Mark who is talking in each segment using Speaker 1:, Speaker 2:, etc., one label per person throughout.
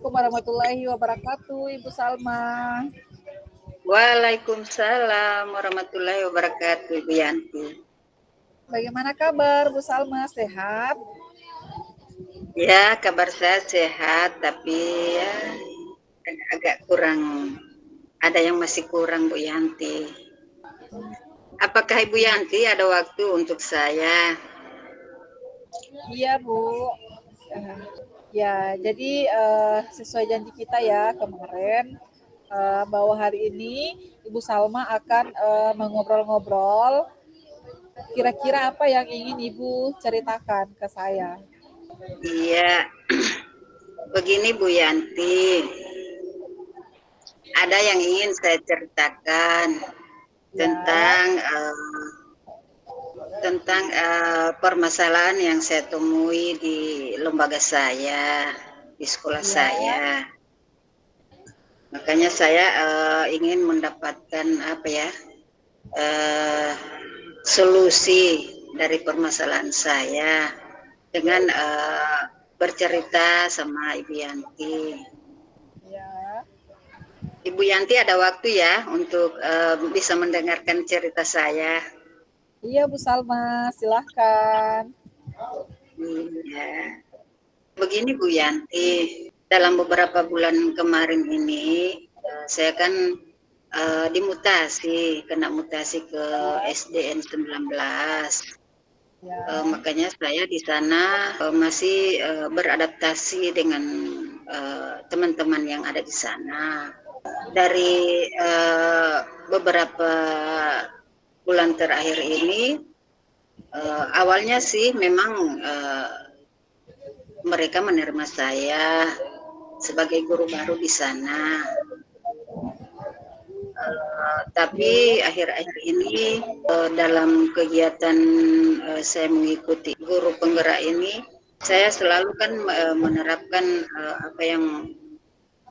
Speaker 1: Assalamualaikum warahmatullahi wabarakatuh, Ibu Salma.
Speaker 2: Waalaikumsalam warahmatullahi wabarakatuh, Ibu Yanti.
Speaker 1: Bagaimana kabar, Bu Salma? Sehat?
Speaker 2: Ya, kabar saya sehat, tapi ya agak kurang. Ada yang masih kurang, Bu Yanti. Apakah Ibu Yanti ada waktu untuk saya?
Speaker 1: Iya, Bu. Ya, jadi sesuai janji kita ya kemarin, bahwa hari ini Ibu Salma akan mengobrol-ngobrol. Kira-kira apa yang ingin Ibu ceritakan ke saya?
Speaker 2: Iya, begini Bu Yanti. Ada yang ingin saya ceritakan
Speaker 1: Ya,
Speaker 2: tentang permasalahan yang saya temui di lembaga saya, di sekolah
Speaker 1: ya,
Speaker 2: saya. Makanya saya ingin mendapatkan solusi dari permasalahan saya dengan bercerita sama Ibu Yanti.
Speaker 1: ya.
Speaker 2: Ibu Yanti ada waktu ya untuk bisa mendengarkan cerita saya.
Speaker 1: Iya, Bu Salma, silahkan.
Speaker 2: Iya. Begini Bu Yanti, dalam beberapa bulan kemarin ini saya kan kena mutasi ke SDN 19.
Speaker 1: Ya,
Speaker 2: Makanya saya di sana masih beradaptasi dengan teman-teman yang ada di sana. Dari beberapa bulan terakhir ini, awalnya sih memang mereka menerima saya sebagai guru baru di sana. Tapi akhir-akhir ini dalam kegiatan saya mengikuti guru penggerak ini, saya selalu kan menerapkan apa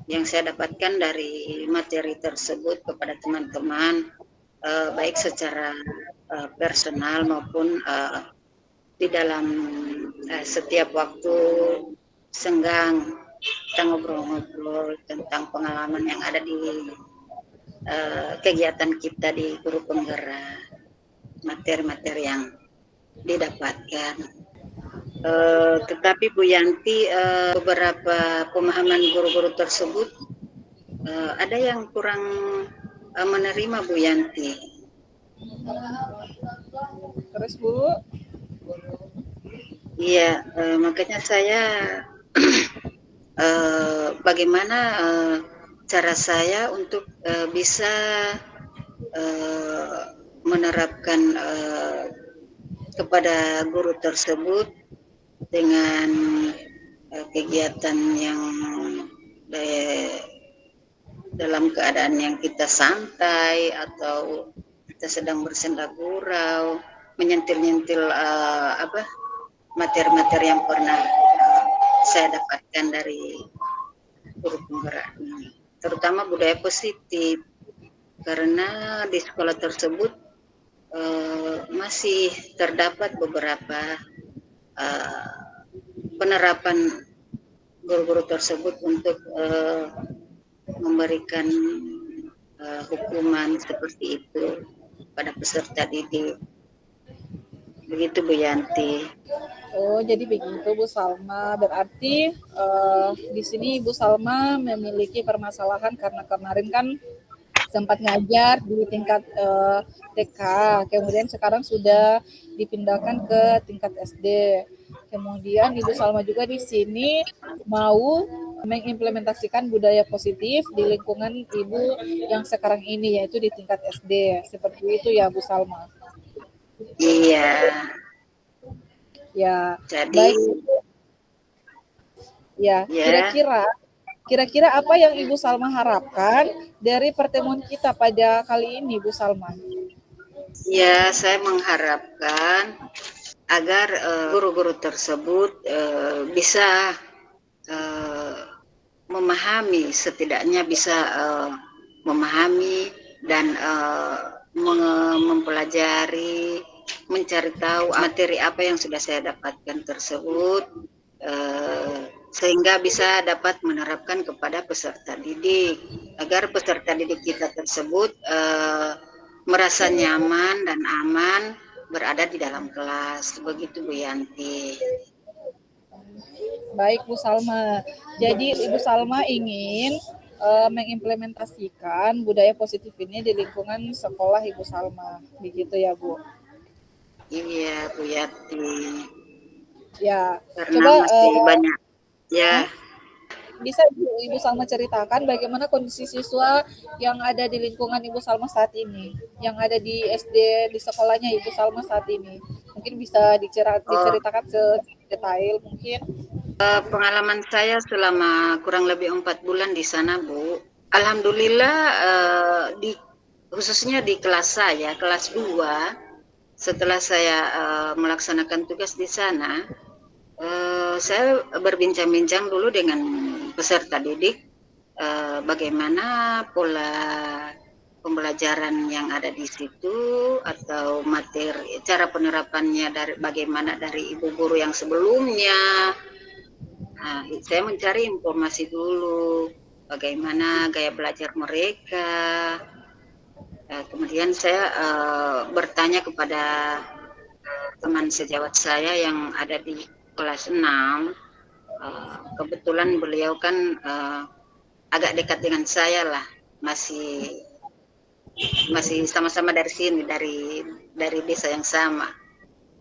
Speaker 2: yang saya dapatkan dari materi tersebut kepada teman-teman, baik secara personal maupun di dalam setiap waktu senggang. Kita ngobrol-ngobrol tentang pengalaman yang ada di kegiatan kita di guru penggerak, materi-materi yang didapatkan. Tetapi Bu Yanti, beberapa pemahaman guru-guru tersebut ada yang kurang menerima Bu Yanti.
Speaker 1: terus Bu?
Speaker 2: Iya, makanya saya bagaimana cara saya untuk bisa menerapkan kepada guru tersebut dengan kegiatan yang dalam keadaan yang kita santai atau kita sedang bersenda gurau, menyentil-nyentil materi-materi yang pernah saya dapatkan dari guru penggerak ini, terutama budaya positif, karena di sekolah tersebut masih terdapat beberapa penerapan guru-guru tersebut untuk memberikan hukuman seperti itu pada peserta didik. Begitu Bu Yanti.
Speaker 1: Oh, jadi begitu Bu Salma. Berarti di sini Ibu Salma memiliki permasalahan karena kemarin kan sempat ngajar di tingkat TK, kemudian sekarang sudah dipindahkan ke tingkat SD. Kemudian Ibu Salma juga di sini mau mengimplementasikan budaya positif di lingkungan Ibu yang sekarang ini, yaitu di tingkat SD. Seperti itu ya Bu Salma.
Speaker 2: Iya.
Speaker 1: Ya,
Speaker 2: Jadi
Speaker 1: baik. Ya,
Speaker 2: ya,
Speaker 1: kira-kira apa yang Ibu Salma harapkan dari pertemuan kita pada kali ini, Bu Salma?
Speaker 2: ya saya mengharapkan agar guru-guru tersebut bisa memahami, setidaknya bisa memahami dan mempelajari, mencari tahu materi apa yang sudah saya dapatkan tersebut, sehingga bisa dapat menerapkan kepada peserta didik agar peserta didik kita tersebut merasa nyaman dan aman berada di dalam kelas. Begitu Bu Yanti.
Speaker 1: Baik Bu Salma. Jadi Ibu Salma ingin mengimplementasikan budaya positif ini di lingkungan sekolah Ibu Salma. Begitu ya Bu?
Speaker 2: Iya Bu Yanti.
Speaker 1: Ya,
Speaker 2: Karena
Speaker 1: coba
Speaker 2: masih banyak ya.
Speaker 1: bisa Ibu Salma ceritakan bagaimana kondisi siswa yang ada di lingkungan Ibu Salma saat ini, yang ada di SD di sekolahnya Ibu Salma saat ini. Mungkin bisa
Speaker 2: Oh,
Speaker 1: diceritakan detail mungkin.
Speaker 2: pengalaman saya selama kurang lebih 4 bulan di sana Bu. Alhamdulillah khususnya di kelas saya, kelas 2, setelah saya melaksanakan tugas di sana, saya berbincang-bincang dulu dengan peserta didik bagaimana pola pembelajaran yang ada di situ atau materi cara penerapannya dari bagaimana dari ibu guru yang sebelumnya. Nah, saya mencari informasi dulu bagaimana gaya belajar mereka. Kemudian saya bertanya kepada teman sejawat saya yang ada di kelas 6. Kebetulan beliau kan agak dekat dengan saya lah, masih masih sama-sama dari sini, dari desa yang sama.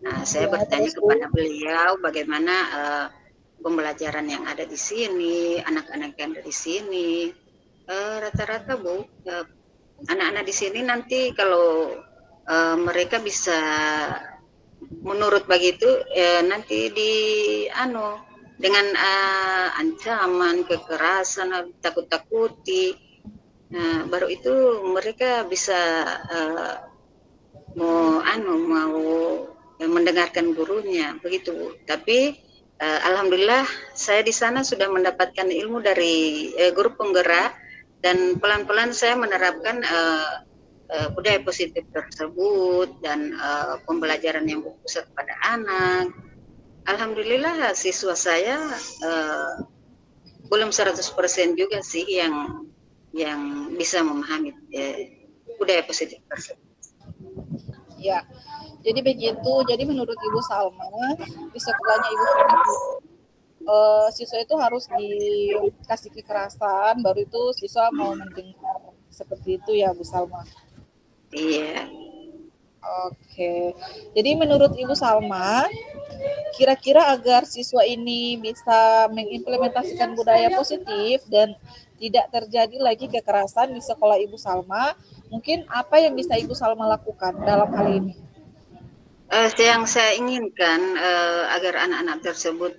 Speaker 2: Nah, saya
Speaker 1: Ya,
Speaker 2: bertanya
Speaker 1: terus Bu.
Speaker 2: kepada beliau bagaimana pembelajaran yang ada di sini, anak-anak yang ada di sini. Rata-rata Bu, anak-anak di sini nanti kalau mereka bisa menurut begitu nanti di dengan ancaman, kekerasan, takut-takuti. Nah, baru itu mereka bisa mau mendengarkan gurunya begitu. Tapi alhamdulillah saya di sana sudah mendapatkan ilmu dari guru penggerak dan pelan-pelan saya menerapkan budaya positif tersebut dan pembelajaran yang berpusat pada anak. Alhamdulillah siswa saya belum 100% juga sih yang bisa memahami budaya positif tersebut.
Speaker 1: Ya, jadi begitu. Jadi menurut Ibu Salma, di sekolahnya Ibu Salma siswa itu harus dikasih kekerasan, baru itu siswa mau mendengar. Seperti itu ya Bu Salma.
Speaker 2: Iya.
Speaker 1: Oke. Jadi menurut Ibu Salma, kira-kira agar siswa ini bisa mengimplementasikan budaya positif dan tidak terjadi lagi kekerasan di sekolah Ibu Salma, mungkin apa yang bisa Ibu Salma lakukan dalam hal ini?
Speaker 2: Yang saya inginkan agar anak-anak tersebut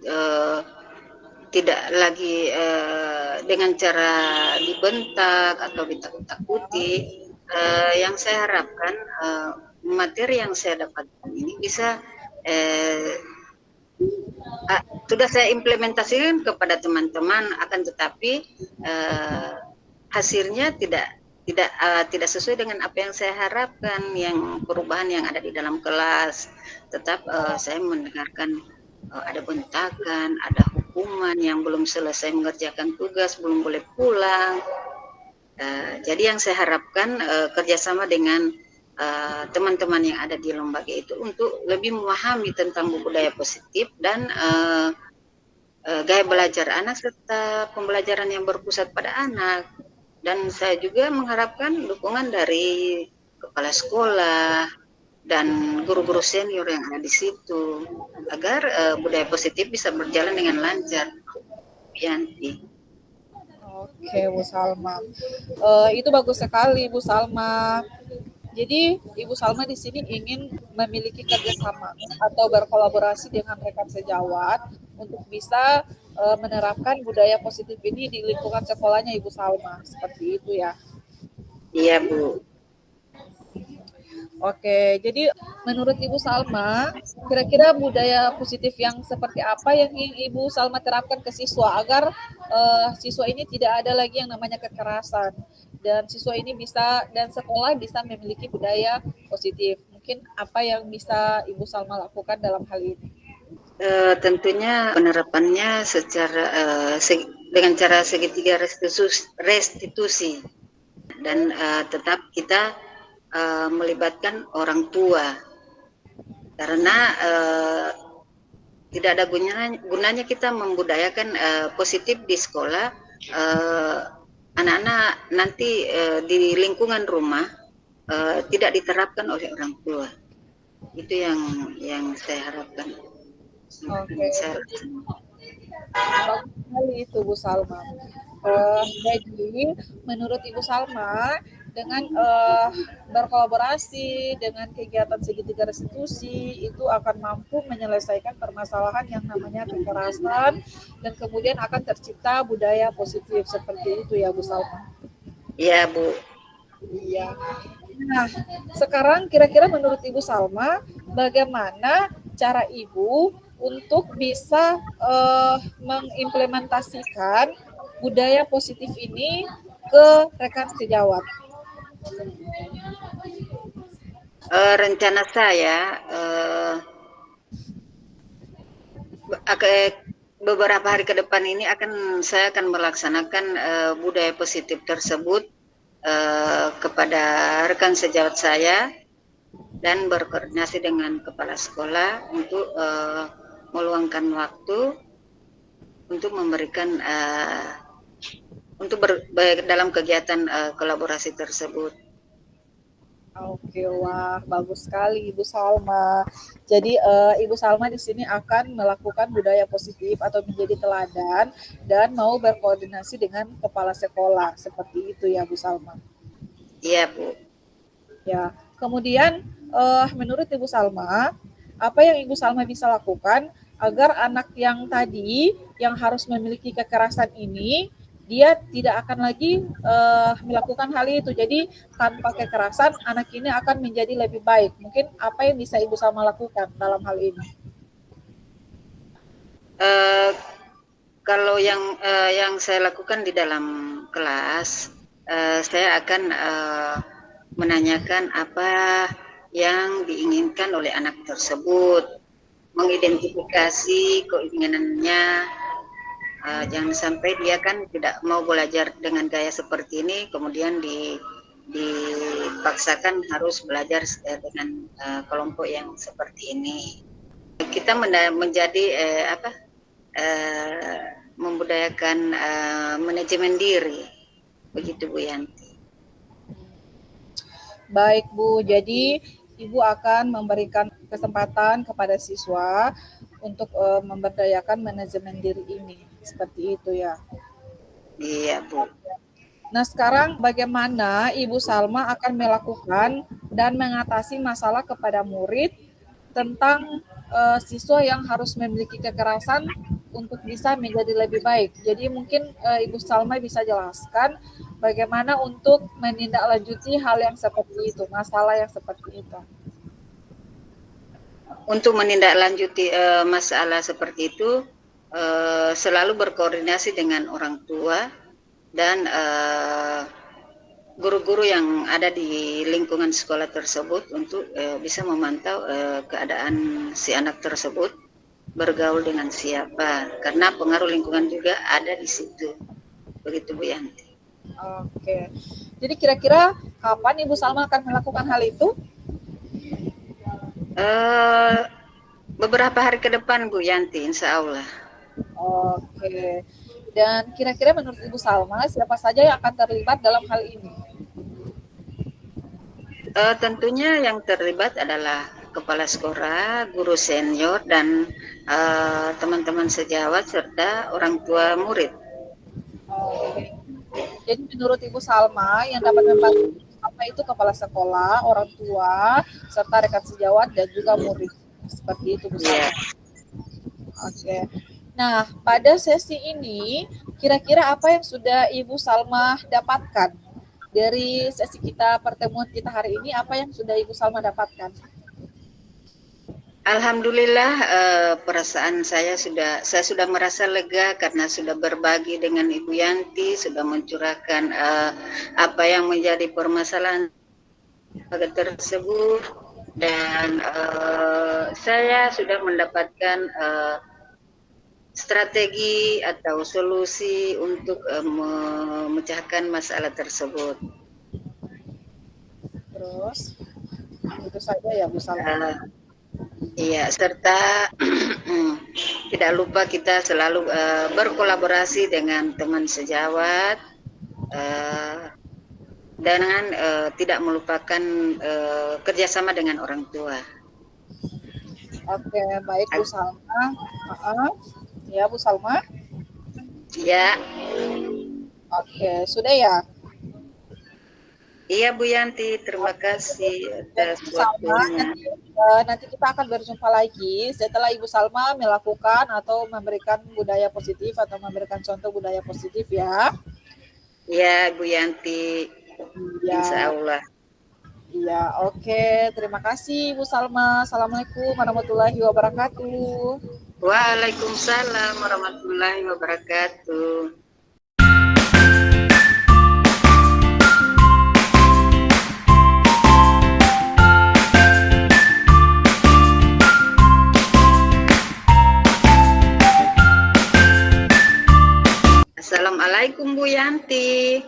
Speaker 2: tidak lagi dengan cara dibentak atau ditakut-takuti. Yang saya harapkan materi yang saya dapatkan ini bisa sudah saya implementasikan kepada teman-teman, akan tetapi hasilnya tidak sesuai dengan apa yang saya harapkan, yang perubahan yang ada di dalam kelas. Tetap saya mendengarkan ada bentakan, ada hukuman yang belum selesai mengerjakan tugas, belum boleh pulang. Jadi yang saya harapkan kerjasama dengan teman-teman yang ada di lembaga itu untuk lebih memahami tentang budaya positif dan gaya belajar anak serta pembelajaran yang berpusat pada anak. Dan saya juga mengharapkan dukungan dari kepala sekolah dan guru-guru senior yang ada di situ agar budaya positif bisa berjalan dengan lancar. Yanti.
Speaker 1: Oke, Bu Salma. Itu bagus sekali, Bu Salma. Jadi, Ibu Salma di sini ingin memiliki kerjasama atau berkolaborasi dengan rekan sejawat untuk bisa menerapkan budaya positif ini di lingkungan sekolahnya Ibu Salma. Seperti itu ya.
Speaker 2: Iya Bu.
Speaker 1: Oke, jadi menurut Ibu Salma, kira-kira budaya positif yang seperti apa yang ingin Ibu Salma terapkan ke siswa agar siswa ini tidak ada lagi yang namanya kekerasan dan siswa ini bisa dan sekolah bisa memiliki budaya positif. Mungkin apa yang bisa Ibu Salma lakukan dalam hal ini?
Speaker 2: Tentunya penerapannya secara dengan cara segitiga restitusi dan tetap kita melibatkan orang tua karena tidak ada gunanya kita membudayakan positif di sekolah, anak-anak nanti di lingkungan rumah tidak diterapkan oleh orang tua. Itu yang saya harapkan.
Speaker 1: Oke, bagus sekali itu Bu Salma. Jadi menurut Ibu Salma dengan berkolaborasi dengan kegiatan segitiga restitusi itu akan mampu menyelesaikan permasalahan yang namanya kekerasan dan kemudian akan tercipta budaya positif seperti itu ya Bu Salma.
Speaker 2: Iya Bu.
Speaker 1: Iya. Nah, sekarang kira-kira menurut Ibu Salma, bagaimana cara Ibu untuk bisa mengimplementasikan budaya positif ini ke rekan sejawat?
Speaker 2: Rencana saya beberapa hari ke depan ini saya akan melaksanakan budaya positif tersebut kepada rekan sejawat saya dan berkoordinasi dengan kepala sekolah untuk meluangkan waktu untuk memberikan dalam kegiatan kolaborasi tersebut.
Speaker 1: Oke, wah bagus sekali Ibu Salma. Jadi Ibu Salma di sini akan melakukan budaya positif atau menjadi teladan dan mau berkoordinasi dengan kepala sekolah seperti itu ya Bu Salma.
Speaker 2: Iya Bu.
Speaker 1: Ya, kemudian menurut Ibu Salma, apa yang Ibu Salma bisa lakukan agar anak yang tadi yang harus memiliki kekerasan ini dia tidak akan lagi melakukan hal itu. Jadi tanpa kekerasan anak ini akan menjadi lebih baik. Mungkin apa yang bisa Ibu Salma lakukan dalam hal ini?
Speaker 2: Kalau yang saya lakukan di dalam kelas, saya akan menanyakan apa yang diinginkan oleh anak tersebut, mengidentifikasi keinginannya. Jangan sampai dia kan tidak mau belajar dengan gaya seperti ini, kemudian dipaksakan harus belajar dengan kelompok yang seperti ini. Kita menjadi membudayakan manajemen diri, begitu Bu Yanti.
Speaker 1: Baik Bu, jadi Ibu akan memberikan kesempatan kepada siswa untuk memberdayakan manajemen diri ini. Seperti itu ya.
Speaker 2: Iya Bu.
Speaker 1: Nah sekarang bagaimana Ibu Salma akan melakukan dan mengatasi masalah kepada murid tentang siswa yang harus memiliki kekerasan untuk bisa menjadi lebih baik. Jadi mungkin Ibu Salma bisa jelaskan bagaimana untuk menindaklanjuti hal yang seperti itu, masalah yang seperti itu.
Speaker 2: Untuk menindaklanjuti masalah seperti itu, selalu berkoordinasi dengan orang tua dan guru-guru yang ada di lingkungan sekolah tersebut untuk bisa memantau keadaan si anak tersebut bergaul dengan siapa, karena pengaruh lingkungan juga ada di situ. Begitu Bu Yanti.
Speaker 1: Oke, jadi kira-kira kapan Ibu Salma akan melakukan hal itu?
Speaker 2: Beberapa hari ke depan Bu Yanti, insya Allah.
Speaker 1: Oke, dan kira-kira menurut Ibu Salma siapa saja yang akan terlibat dalam hal ini?
Speaker 2: Tentunya yang terlibat adalah kepala sekolah, guru senior, dan teman-teman sejawat serta orang tua murid.
Speaker 1: Oke. Jadi menurut Ibu Salma yang dapat membantu apa itu kepala sekolah, orang tua, serta rekan sejawat dan juga murid. Seperti itu Bu Salma.
Speaker 2: Yeah.
Speaker 1: Oke. Nah, pada sesi ini kira-kira apa yang sudah Ibu Salma dapatkan dari sesi kita pertemuan kita hari ini? Apa yang sudah Ibu Salma dapatkan?
Speaker 2: Alhamdulillah, perasaan saya sudah merasa lega karena sudah berbagi dengan Ibu Yanti, sudah mencurahkan apa yang menjadi permasalahan tersebut, dan saya sudah mendapatkan strategi atau solusi untuk memecahkan masalah tersebut.
Speaker 1: Terus itu saja ya Bu Salma.
Speaker 2: Iya, serta tidak lupa kita selalu berkolaborasi dengan teman sejawat, dengan tidak melupakan kerjasama dengan orang tua.
Speaker 1: Oke, baik Bu Salma. Ya Bu Salma.
Speaker 2: Ya.
Speaker 1: Oke, sudah ya.
Speaker 2: Iya Bu Yanti, terima kasih atas
Speaker 1: Bu Salma,
Speaker 2: waktunya.
Speaker 1: nanti kita akan berjumpa lagi setelah Ibu Salma melakukan atau memberikan budaya positif atau memberikan contoh budaya positif ya.
Speaker 2: Ya Bu Yanti, insya
Speaker 1: Ya,
Speaker 2: Allah.
Speaker 1: iya, oke. Terima kasih Bu Salma. Assalamualaikum warahmatullahi wabarakatuh.
Speaker 2: Waalaikumsalam warahmatullahi wabarakatuh. Assalamualaikum Bu Yanti.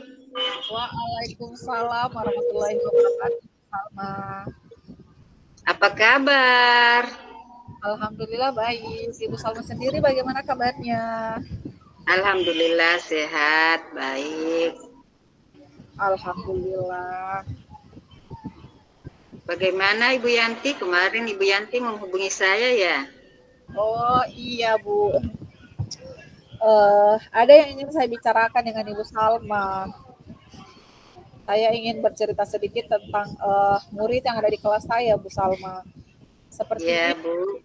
Speaker 1: Waalaikumsalam warahmatullahi wabarakatuh. Salma.
Speaker 2: Apa kabar?
Speaker 1: Alhamdulillah baik. Ibu Salma sendiri bagaimana kabarnya?
Speaker 2: Alhamdulillah sehat, baik.
Speaker 1: Alhamdulillah.
Speaker 2: Bagaimana Ibu Yanti? Kemarin Ibu Yanti menghubungi saya ya?
Speaker 1: Oh iya Bu. Ada yang ingin saya bicarakan dengan Ibu Salma. Saya ingin bercerita sedikit tentang murid yang ada di kelas saya, Bu Salma.
Speaker 2: Ya Bu.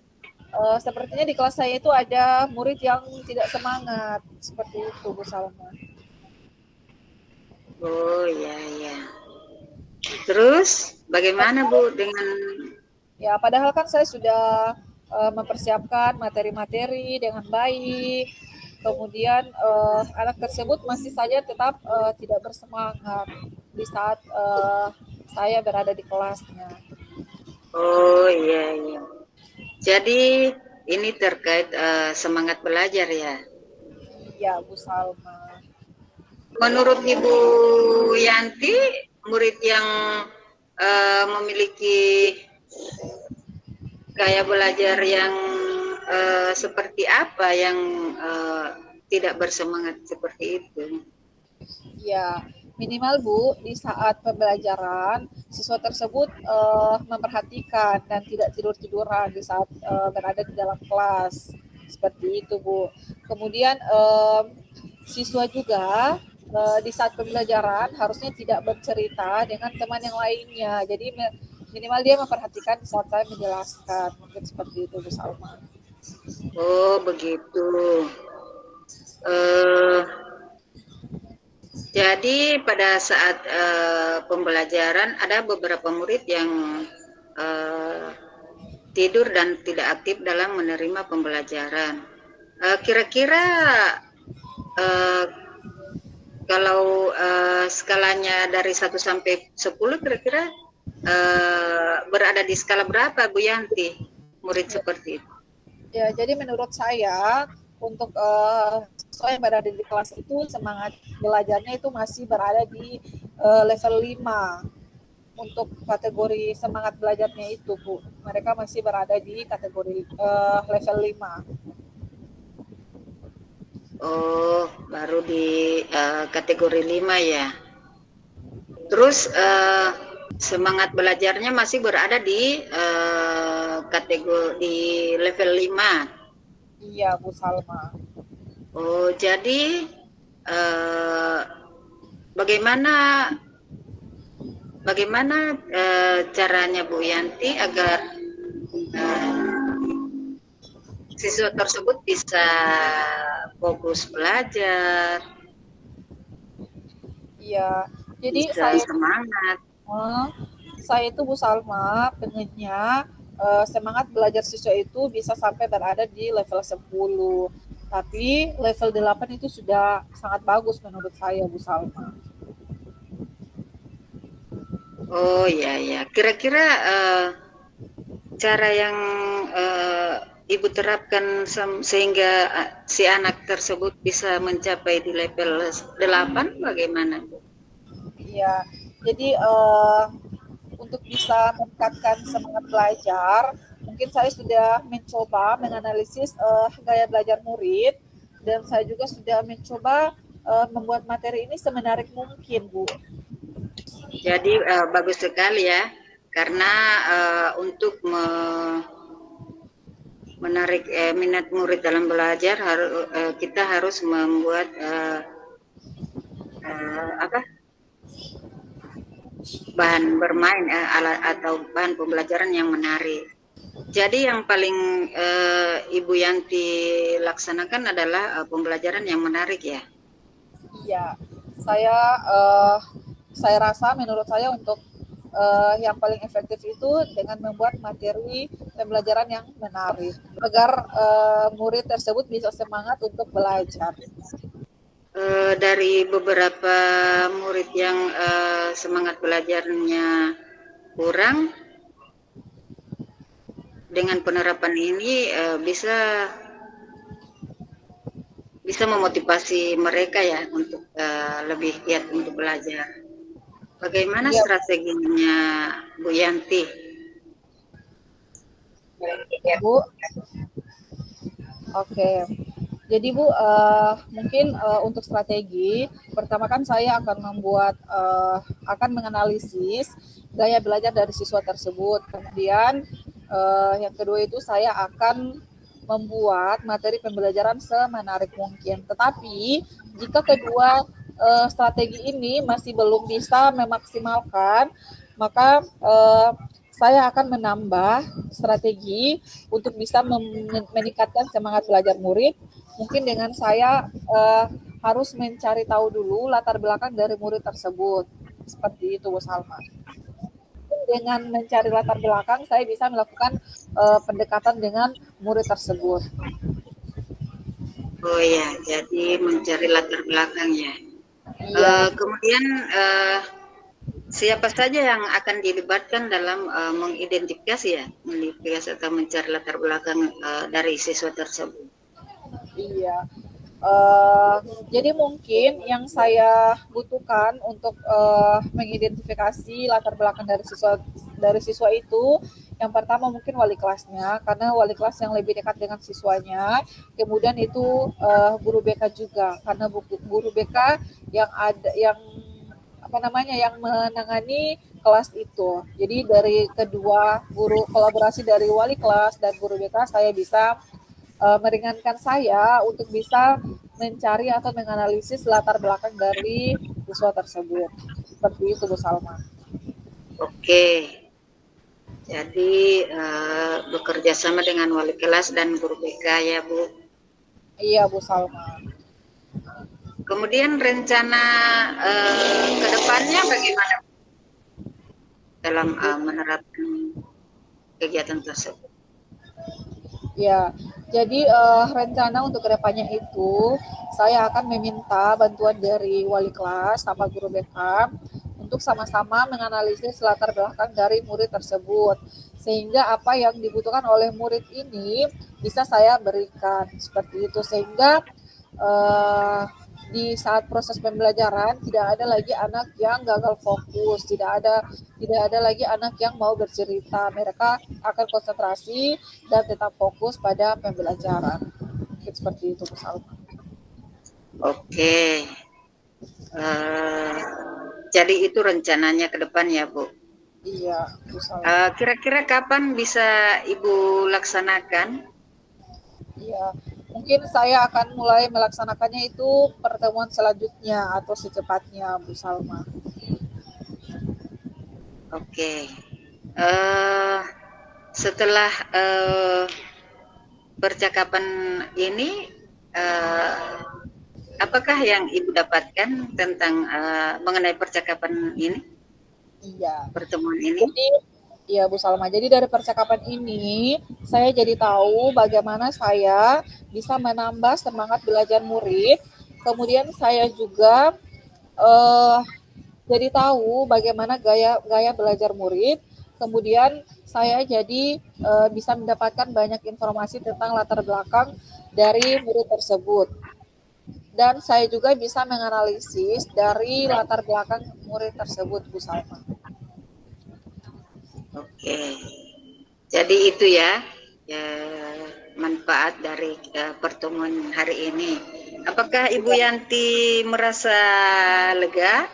Speaker 1: Sepertinya di kelas saya itu ada murid yang tidak semangat, seperti itu, Bu Salma.
Speaker 2: Oh ya ya. Terus bagaimana Bu dengan?
Speaker 1: Ya, padahal kan saya sudah mempersiapkan materi-materi dengan baik. Kemudian anak tersebut masih saja tetap tidak bersemangat di saat saya berada di kelasnya.
Speaker 2: Oh iya iya. Jadi ini terkait semangat belajar ya?
Speaker 1: Iya, Bu Salma.
Speaker 2: Menurut Ibu Yanti, murid yang memiliki gaya belajar yang seperti apa yang tidak bersemangat seperti itu?
Speaker 1: Ya, minimal Bu, di saat pembelajaran siswa tersebut memperhatikan dan tidak tidur-tiduran di saat berada di dalam kelas. Seperti itu, Bu. Kemudian siswa juga di saat pembelajaran harusnya tidak bercerita dengan teman yang lainnya. Jadi minimal dia memperhatikan saat saya menjelaskan. Mungkin seperti itu, Bu Salma.
Speaker 2: Oh begitu. Jadi pada saat pembelajaran ada beberapa murid yang tidur dan tidak aktif dalam menerima pembelajaran. Kira-kira kalau skalanya dari 1 sampai 10 kira-kira berada di skala berapa Bu Yanti murid seperti itu?
Speaker 1: Ya, jadi menurut saya untuk siswa yang berada di kelas itu semangat belajarnya itu masih berada di level 5. Untuk kategori semangat belajarnya itu, Bu. Mereka masih berada di kategori level 5.
Speaker 2: Oh, baru di kategori 5 ya. Terus semangat belajarnya masih berada di kategori di level 5.
Speaker 1: Iya, Bu Salma.
Speaker 2: Oh, jadi bagaimana caranya Bu Yanti agar siswa tersebut bisa fokus belajar?
Speaker 1: Iya, jadi
Speaker 2: Bisa semangat.
Speaker 1: Saya itu Bu Salma pengennya semangat belajar siswa itu bisa sampai berada di level 10. Tapi level 8 itu sudah sangat bagus menurut saya, Bu Salma.
Speaker 2: Oh ya ya. Kira-kira cara yang Ibu terapkan sehingga si anak tersebut bisa mencapai di level 8 bagaimana?
Speaker 1: Iya, jadi untuk bisa meningkatkan semangat belajar, mungkin saya sudah mencoba menganalisis gaya belajar murid, dan saya juga sudah mencoba membuat materi ini semenarik mungkin, Bu.
Speaker 2: Jadi bagus sekali ya, karena untuk menarik minat murid dalam belajar kita harus membuat apa bahan bermain alat atau bahan pembelajaran yang menarik. Jadi yang paling Ibu Yanti laksanakan adalah pembelajaran yang menarik ya.
Speaker 1: Iya, saya rasa menurut saya untuk yang paling efektif itu dengan membuat materi pembelajaran yang menarik agar murid tersebut bisa semangat untuk belajar.
Speaker 2: Dari beberapa murid yang semangat belajarnya kurang, dengan penerapan ini bisa memotivasi mereka ya untuk lebih giat untuk belajar. Bagaimana
Speaker 1: Iya,
Speaker 2: strateginya Bu Yanti?
Speaker 1: Bu. Oke. Jadi Bu, mungkin untuk strategi, pertama kan saya akan menganalisis gaya belajar dari siswa tersebut. Kemudian yang kedua itu saya akan membuat materi pembelajaran semenarik mungkin. Tetapi jika kedua strategi ini masih belum bisa memaksimalkan, maka saya akan menambah strategi untuk bisa meningkatkan semangat belajar murid. Mungkin dengan saya harus mencari tahu dulu latar belakang dari murid tersebut. Seperti itu, Bu Salma. Dengan mencari latar belakang, saya bisa melakukan pendekatan dengan murid tersebut.
Speaker 2: Oh ya, jadi mencari latar belakang ya.
Speaker 1: Iya,
Speaker 2: Kemudian siapa saja yang akan dilibatkan dalam mengidentifikasi atau mencari latar belakang dari siswa tersebut?
Speaker 1: iya. Jadi mungkin yang saya butuhkan untuk mengidentifikasi latar belakang dari siswa itu, yang pertama mungkin wali kelasnya, karena wali kelas yang lebih dekat dengan siswanya. Kemudian itu guru BK juga, karena guru BK yang menangani kelas itu. Jadi dari kedua guru, kolaborasi dari wali kelas dan guru BK, saya bisa meringankan saya untuk bisa mencari atau menganalisis latar belakang dari siswa tersebut. Seperti itu, Bu Salma.
Speaker 2: Oke, jadi bekerja sama dengan wali kelas dan guru BK ya Bu.
Speaker 1: Iya, Bu Salma.
Speaker 2: Kemudian rencana ke depannya bagaimana dalam menerapkan kegiatan tersebut?
Speaker 1: Ya, jadi rencana untuk kedepannya itu saya akan meminta bantuan dari wali kelas sama guru BK untuk sama-sama menganalisis latar belakang dari murid tersebut, sehingga apa yang dibutuhkan oleh murid ini bisa saya berikan seperti itu, sehingga eh, di saat proses pembelajaran tidak ada lagi anak yang gagal fokus, tidak ada lagi anak yang mau bercerita. Mereka akan konsentrasi dan tetap fokus pada pembelajaran. Mungkin seperti itu, Bu Salma.
Speaker 2: Oke, uh, jadi itu rencananya ke depan ya Bu.
Speaker 1: Iya, Bu Salma.
Speaker 2: Kira-kira kapan bisa Ibu laksanakan?
Speaker 1: Iya, mungkin saya akan mulai melaksanakannya itu pertemuan selanjutnya atau secepatnya, Bu Salma.
Speaker 2: Oke, uh, setelah percakapan ini, apakah yang Ibu dapatkan tentang mengenai percakapan ini,
Speaker 1: Iya.
Speaker 2: pertemuan ini?
Speaker 1: Jadi, iya Bu Salma. Jadi dari percakapan ini, saya jadi tahu bagaimana saya bisa menambah semangat belajar murid. Kemudian saya juga eh, jadi tahu bagaimana gaya belajar murid. kemudian saya jadi bisa mendapatkan banyak informasi tentang latar belakang dari murid tersebut. Dan saya juga bisa menganalisis dari latar belakang murid tersebut, Bu Salma.
Speaker 2: Oke. Jadi itu ya, ya manfaat dari pertemuan hari ini. Apakah Ibu Yanti merasa lega?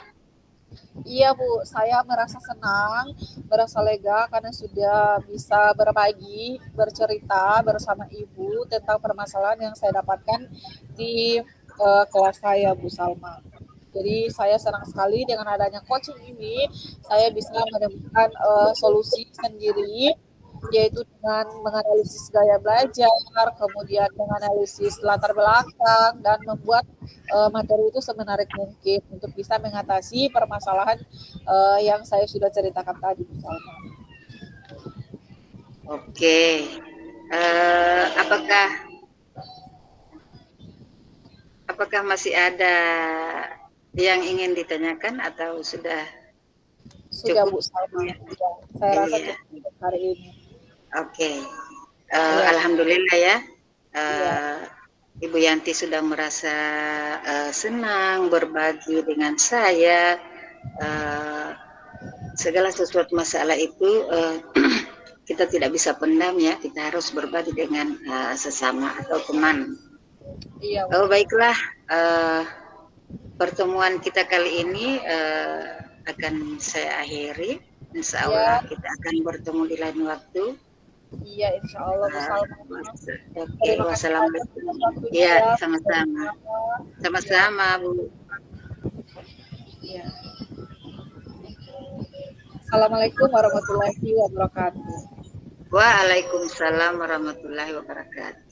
Speaker 1: Iya Bu, saya merasa senang, merasa lega karena sudah bisa berbagi, bercerita bersama Ibu tentang permasalahan yang saya dapatkan di kelas saya, Bu Salma. Jadi saya senang sekali dengan adanya coaching ini, saya bisa menemukan solusi sendiri, yaitu dengan menganalisis gaya belajar, kemudian menganalisis latar belakang, dan membuat materi itu semenarik mungkin untuk bisa mengatasi permasalahan yang saya sudah ceritakan tadi, misalnya.
Speaker 2: Oke. Apakah masih ada yang ingin ditanyakan atau sudah
Speaker 1: Sudah
Speaker 2: cukup?
Speaker 1: Bu Salma, sudah. Saya rasa
Speaker 2: Iya.
Speaker 1: cukup hari ini.
Speaker 2: Oke.
Speaker 1: Iya.
Speaker 2: Alhamdulillah ya.
Speaker 1: Iya.
Speaker 2: Ibu Yanti sudah merasa senang berbagi dengan saya. Segala sesuatu masalah itu kita tidak bisa pendam ya, kita harus berbagi dengan sesama atau teman.
Speaker 1: Iya.
Speaker 2: Oh baiklah, pertemuan kita kali ini akan saya akhiri. Insya Allah kita akan bertemu di lain waktu.
Speaker 1: Iya, insya Allah Bu Salma.
Speaker 2: Oke, wassalamualaikum. Ya, sama-sama. Sama-sama Bu.
Speaker 1: Ya. Assalamualaikum warahmatullahi wabarakatuh.
Speaker 2: Waalaikumsalam warahmatullahi wabarakatuh.